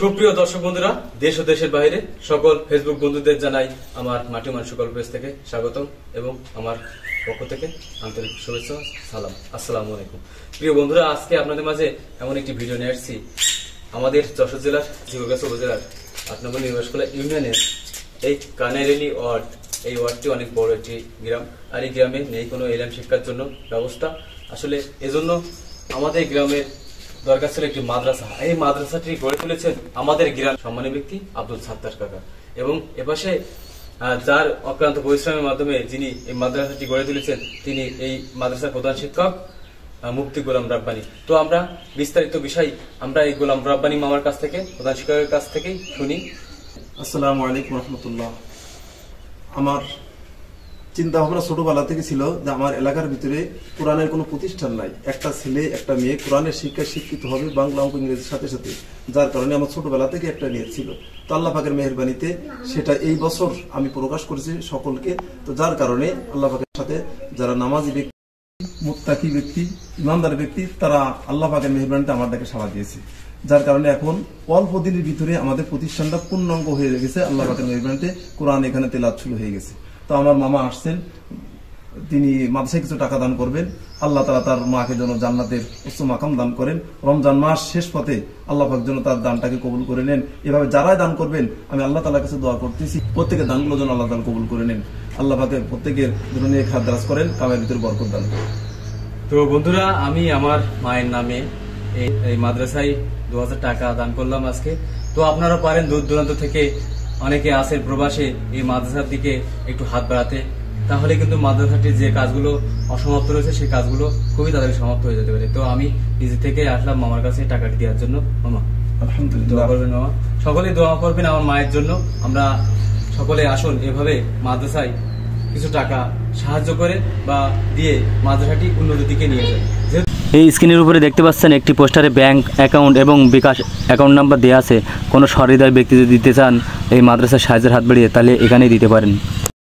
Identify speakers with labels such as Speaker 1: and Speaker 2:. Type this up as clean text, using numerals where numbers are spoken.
Speaker 1: সুপ্রিয় দর্শক বন্ধুরা, দেশ ও দেশের বাইরে সকল ফেসবুক বন্ধুদের জানাই আমার মাটি মানুষ গল্প পেজ থেকে স্বাগতম এবং আমার পক্ষ থেকে আন্তরিক শুভেচ্ছা সালাম। আসসালামু আলাইকুম। প্রিয় বন্ধুরা, আজকে আপনাদের মাঝে এমন একটি ভিডিও নিয়ে আসছি। আমাদের যশোর জেলার জিগরগাছা উপজেলার ৮ নম্বর নির্বাচকলা ইউনিয়নের এই কানেরেলি ওয়ার্ড, এই ওয়ার্ডটি অনেক বড় একটি গ্রাম। আর এই গ্রামে নেই কোনো এলাম শিক্ষার জন্য ব্যবস্থা। আসলে এজন্য আমাদের গ্রামের দরকার ছিল একটি মাদ্রাসা। এই মাদ্রাসাটি গড়ে তুলেছেন আমাদের গ্রাম সম্মানীয় ব্যক্তি আব্দুল সাত্তার কাকা, এবং এপাশে যার অক্লান্ত পরিশ্রমের মাধ্যমে যিনি এই মাদ্রাসাটি গড়ে তুলেছেন তিনি এই মাদ্রাসার প্রধান শিক্ষক মুফতি গোলাম রাব্বানী। তো আমরা বিস্তারিত বিষয় আমরা এই গোলাম রাব্বানী মামার কাছ থেকে, প্রধান শিক্ষকের কাছ থেকেই শুনি।
Speaker 2: আসসালামু আলাইকুম রহমতুল্লাহ। আমার চিন্তা ভাবনা ছোটবেলা থেকে ছিল যে আমার এলাকার ভিতরে কোরআনের কোনো প্রতিষ্ঠান নাই, একটা ছেলে একটা মেয়ে কোরআনের শিক্ষায় শিক্ষিত হবে বাংলা অঙ্ক ইংরেজির সাথে সাথে। যার কারণে আমার ছোটবেলা থেকে একটা নিয়ত ছিল। তো আল্লাহ পাকের মেহেরবানিতে সেটা এই বছর আমি প্রকাশ করেছি সকলকে। তো যার কারণে আল্লাহ পাকের সাথে যারা নামাজি ব্যক্তি, মুত্তাকি ব্যক্তি, ইমানদার ব্যক্তি, তারা আল্লাহ পাকের মেহেরবানিতে আমার ডাকে সাড়া দিয়েছে। যার কারণে এখন অল্প দিনের ভিতরে আমাদের প্রতিষ্ঠানটা পূর্ণাঙ্গ হয়ে গেছে। আল্লাহ পাকের মেহেরবানিতে কোরআন এখানে তেলাওয়াত শুরু হয়ে গেছে। তো আমার মামা আসছেন, তিনি মাদ্রাসায় কিছু টাকা দান করবেন। আল্লাহ তাআলা তার মাকে যেন জান্নাতের উচ্চ মাকাম দান করেন। রমজান মাস শেষ পথে আল্লাহ পাক যেন তার দানটাকে কবুল করে নেন। এভাবে যারাই দান করবেন আমি আল্লাহ তাআলার কাছে দোয়া করতেছি, প্রত্যেকের দানগুলো যেন আল্লাহ তাআলা কবুল করে নেন। আল্লাহ পাকের প্রত্যেকের জন্য নেক হাত দারাজ করেন, কামের ভিতরে বরকত দান করেন।
Speaker 1: তো বন্ধুরা, আমি আমার মায়ের নামে এই মাদ্রাসায় 2000 টাকা দান করলাম আজকে। তো আপনারা পারেন দূর দূরান্ত থেকে অনেকে আছেন প্রবাসে এই মাদ্রাসার দিকে একটু হাত বাড়াতে, তাহলে কিন্তু মাদ্রাসাটির যে কাজগুলো অসমাপ্ত রয়েছে সেই কাজগুলো খুবই তাড়াতাড়ি সমাপ্ত হয়ে যেতে পারে। তো আমি নিজে থেকে আসলাম মামার কাছে টাকাটি দেওয়ার জন্য। মামা
Speaker 2: আলহামদুলিল্লাহ,
Speaker 1: দোয়া করবেন। মামা সকলেই দোয়া করবেন আমার মায়ের জন্য। আমরা সকলে আসুন এভাবে মাদ্রাসায় কিছু টাকা সাহায্য করে বা দিয়ে মাদ্রাসাটি উন্নতির দিকে নিয়ে যায়।
Speaker 3: এই স্ক্রিনের উপরে দেখতে পাচ্ছেন একটি পোস্টারে ব্যাংক অ্যাকাউন্ট এবং বিকাশ অ্যাকাউন্ট নাম্বার দেওয়া আছে। কোনো সহৃদয় ব্যক্তি যদি দিতে চান এই মাদ্রাসার সাহায্যের হাত বাড়িয়ে, তাহলে এখানেই দিতে পারেন।